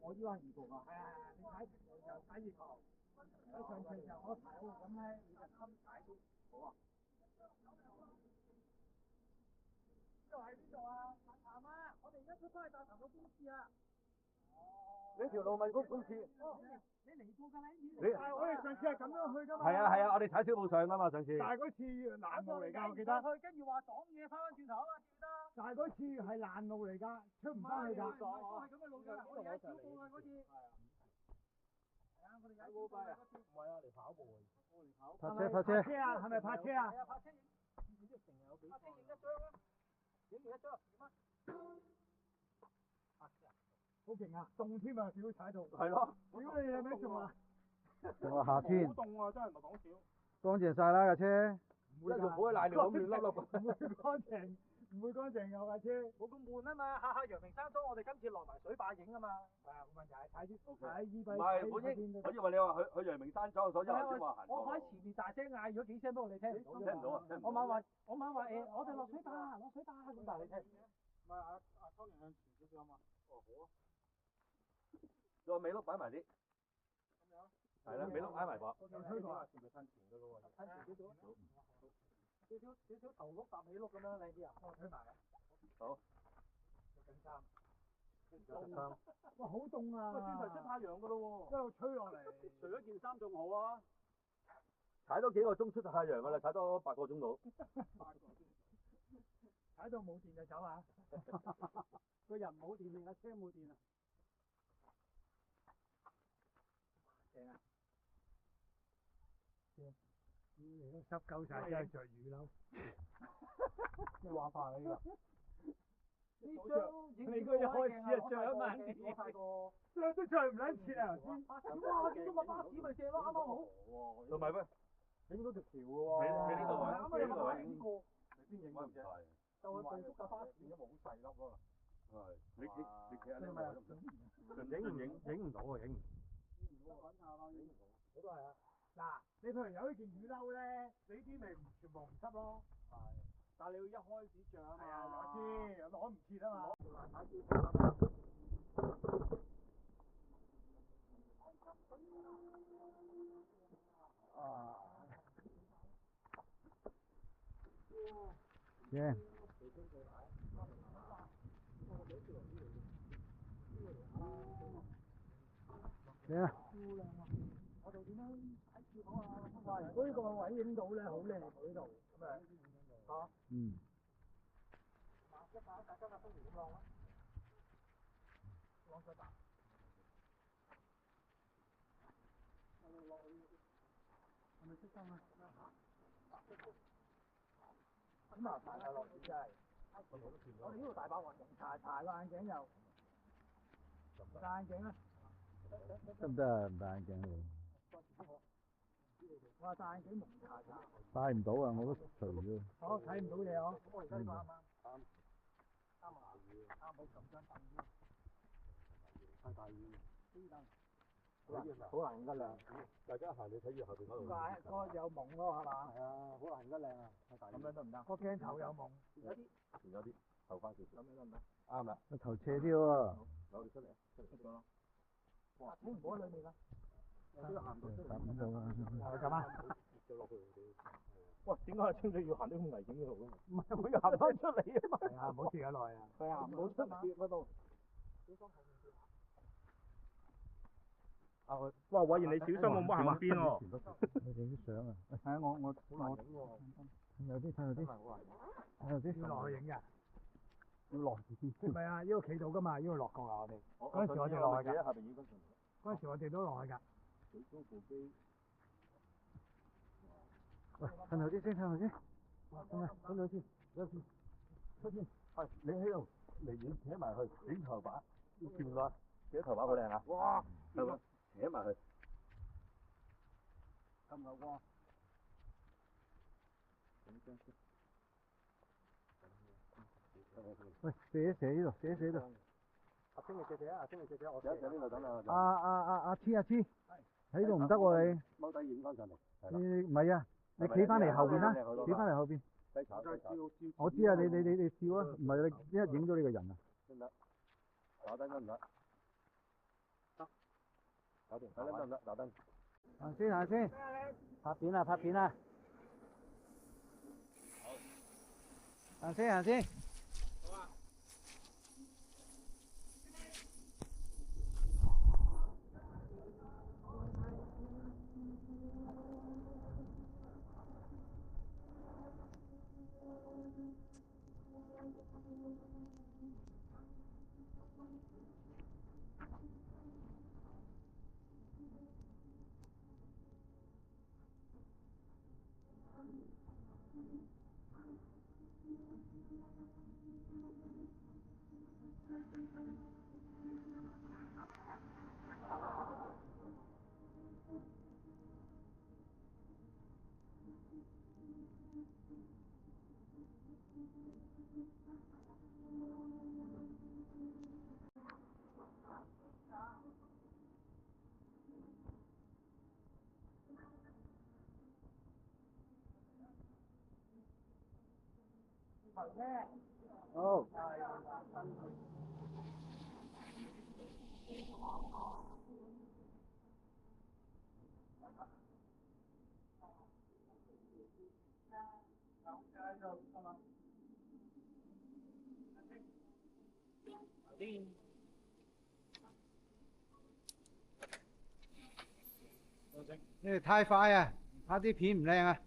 我呢個係二部啊。係啊，你踩就踩月球，喺上斜就我踩喎，咁咧你就襟踩啲。好啊。呢度喺邊度啊？大潭啊！我哋而家出翻去大潭個公廁啊！呢條路咪公廁。你嚟過㗎你？但係我哋上次係咁樣去㗎嘛。係啊，我哋踩小路上㗎嘛上次。但係嗰次爛路嚟㗎，我記得。去跟住話擋嘢翻返轉頭啊嘛，記得。但係嗰次係爛路嚟㗎，出唔翻去㗎。都係咁嘅路㗎，我哋喺小路啊嗰次。係啊，我哋喺小路啊嗰次。唔係啊，嚟跑步啊。我嚟跑。泊車啊？係咪泊車啊？係啊，泊車影。成日有幾？泊車影一張啊！影完一張點啊？好勁啊！凍添啊，少踩到。係咯。屌你有咩仲啊？仲話夏天。好凍啊！真係唔係講笑。乾淨晒啦架車。唔會㗎。好似瀨尿咁亂粒粒。唔會乾淨，唔會乾淨㗎架車。冇咁悶啊嘛！下陽明山莊我哋今次落埋水壩影啊嘛。係啊，冇問題，睇啲睇依邊。唔係，我以為你話去陽明山莊，所以頭先話行。我喺前面大聲嗌咗幾聲，不過你聽唔到。聽唔到啊！我猛話我哋落水壩，咁但係你聽唔到。唔係阿湯陽向前少少啊嘛。哦，好啊。再尾碌擺埋啲。咁樣。係啦，尾碌挨埋噃。推過啊，係咪褪前㗎咯喎？褪前少少。少少頭碌搭尾碌咁樣靚啲啊！我推埋啊。好。着緊衫。凍。哇！好凍啊！喂，轉頭出太陽㗎咯喎！一路吹落嚟。除咗件衫仲好啊！踩多幾個鐘出太陽㗎啦，踩多8個鐘到。8個鐘。踩到冇電就走啊！個人冇電定架車冇電啊？正啊！你都濕鳩晒，真係着雨褸。咩話法啊呢個？呢張你個一開始就着一晚年，着都着唔撚切啊！哇！見到個巴士咪正咯，啱啱好。同埋咩？影到條橋嘅喎。喺呢度啱啱有冇影過？你邊影唔晒？就係部架巴士都冇好細粒喎。係。你企喺呢度影唔到啊！影唔到。我都係啊！嗱，你譬如有呢件雨褸咧，你啲咪全部唔濕咯。係。但係你要一開始着啊嘛。係啊，我知，攞唔切啊嘛。啊！耶！咩啊？我哋點樣睇住好啊？哇！如果呢個位影到咧，好靚喎呢度。咁啊嚇。嗯。一打大家不如咁浪啦。浪水大。落去。係咪熄燈啊？咁麻煩啊！落雨真係。我哋呢度大把雲，搽個眼鏡又。戴眼鏡啊！得唔得啊？唔戴眼鏡喎。我話戴眼鏡蒙查。戴唔到啊！我都除咗。好，睇唔到嘢嗬。咁我而家呢個啱啱。啱啊！啱好撳張凳先。太大雨。好難影得靚。大家行你睇住後邊嗰度。嗱，個有蒙咯係嘛？係啊，好難影得靚啊！太大雨。咁樣得唔得？個鏡頭有蒙。前咗啲，後翻少少。咁樣得唔得？啱啦。個頭斜啲喎。攞你出嚟啊！出咗咯。哇！睇唔到喺裏面啊！有啲行到出嚟。咁就啊。係咁啊！跌咗落去哇！點解阿青仔要行啲咁危險嘅路咧？唔係，我要行翻出嚟啊嘛！係啊，唔好跌咁耐啊！係啊，唔好出跌嗰度。哇！偉賢你小心喎，唔好行埋邊喎。你影啲相啊！係啊，我好難影喎。有啲睇啲。要落去影㗎。要落住先。唔係啊，呢個企到噶嘛，呢個落角啊，我哋。嗰陣時我哋落去㗎。下邊影嗰陣。嗰陣時我哋都落去㗎。水中部機。喂，褪後啲先，褪後先。哇！褪後先，有先。出先。係，你喺度離遠扯埋去，影頭把，見唔到啊？見到頭把好靚啊！哇！係喎，扯埋去。咁唔係喎。喂，射呢度，射呢度。阿青你借借啊！阿青你借借我。有呢度等啊。阿黐喺度唔得喎你。踎低影翻上嚟。你唔係啊，你企翻嚟後邊啦，企翻嚟後邊。我知啊，你笑啊，唔係你一影到你個人啊。得唔得？打低得唔得？搞掂，得得得，打燈。行先行先，拍片啦拍片啦。行先行先。好。你哋太快啊，拍啲片唔靚啊！